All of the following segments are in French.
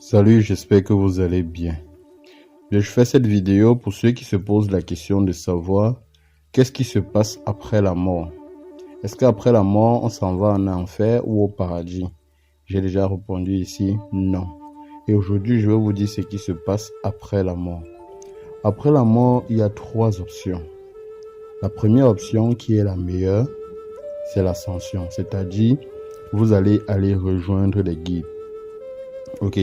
Salut, j'espère que vous allez bien. Je fais cette vidéo pour ceux qui se posent la question de savoir qu'est-ce qui se passe après la mort. Est-ce qu'après la mort, on s'en va en enfer ou au paradis? J'ai déjà répondu ici, non. Et aujourd'hui, je vais vous dire ce qui se passe après la mort. Après la mort, il y a trois options. La première option, qui est la meilleure, c'est l'ascension. C'est-à-dire, vous allez aller rejoindre les guides. Ok?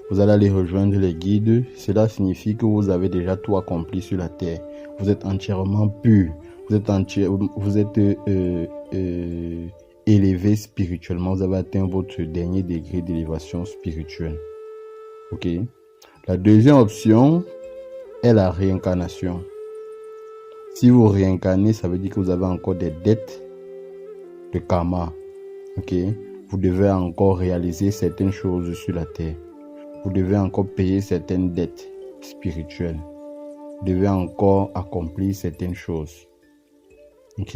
Vous allez aller rejoindre les guides. Cela signifie que vous avez déjà tout accompli sur la terre. Vous êtes entièrement pur. Vous êtes élevé spirituellement. Vous avez atteint votre dernier degré d'élévation spirituelle. Ok? La deuxième option est la réincarnation. Si vous réincarnez, ça veut dire que vous avez encore des dettes de karma. Ok? Vous devez encore réaliser certaines choses sur la terre. Vous devez encore payer certaines dettes spirituelles. Vous devez encore accomplir certaines choses. Ok?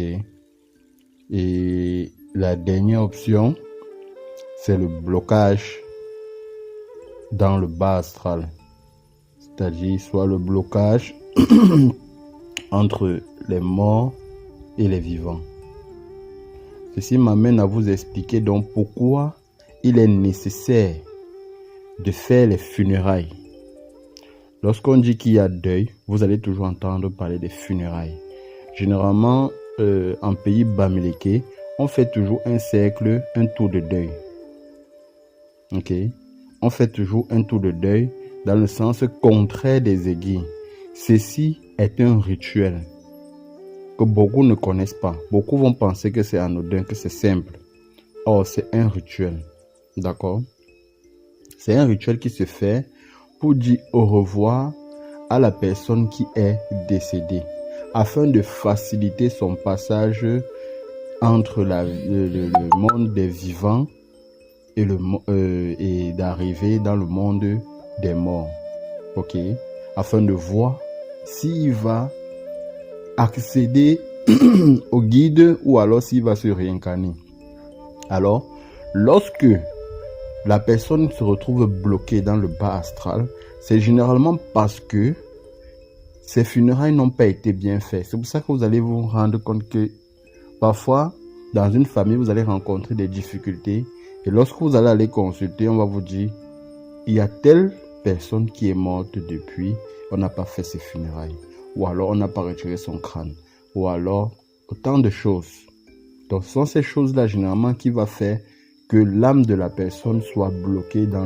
Et la dernière option, c'est le blocage dans le bas astral. C'est-à-dire soit le blocage entre les morts et les vivants. Ceci m'amène à vous expliquer donc pourquoi il est nécessaire de faire les funérailles. Lorsqu'on dit qu'il y a deuil, vous allez toujours entendre parler des funérailles. Généralement, en pays bamileke, on fait toujours un cercle, un tour de deuil. Ok? On fait toujours un tour de deuil dans le sens contraire des aiguilles. Ceci est un rituel que beaucoup ne connaissent pas. Beaucoup vont penser que c'est anodin, que c'est simple. Or, c'est un rituel. D'accord? C'est un rituel qui se fait pour dire au revoir à la personne qui est décédée, afin de faciliter son passage entre le monde des vivants et d'arriver dans le monde des morts. Ok? Afin de voir s'il va accéder au guide ou alors s'il va se réincarner. Alors, lorsque la personne se retrouve bloquée dans le bas astral, c'est généralement parce que ces funérailles n'ont pas été bien faites. C'est pour ça que vous allez vous rendre compte que parfois, dans une famille, vous allez rencontrer des difficultés. Et lorsque vous allez aller consulter, on va vous dire, il y a telle personne qui est morte depuis, on n'a pas fait ses funérailles. Ou alors on n'a pas retiré son crâne. Ou alors, autant de choses. Donc, ce sont ces choses-là, généralement, qui va faire que l'âme de la personne soit bloquée dans le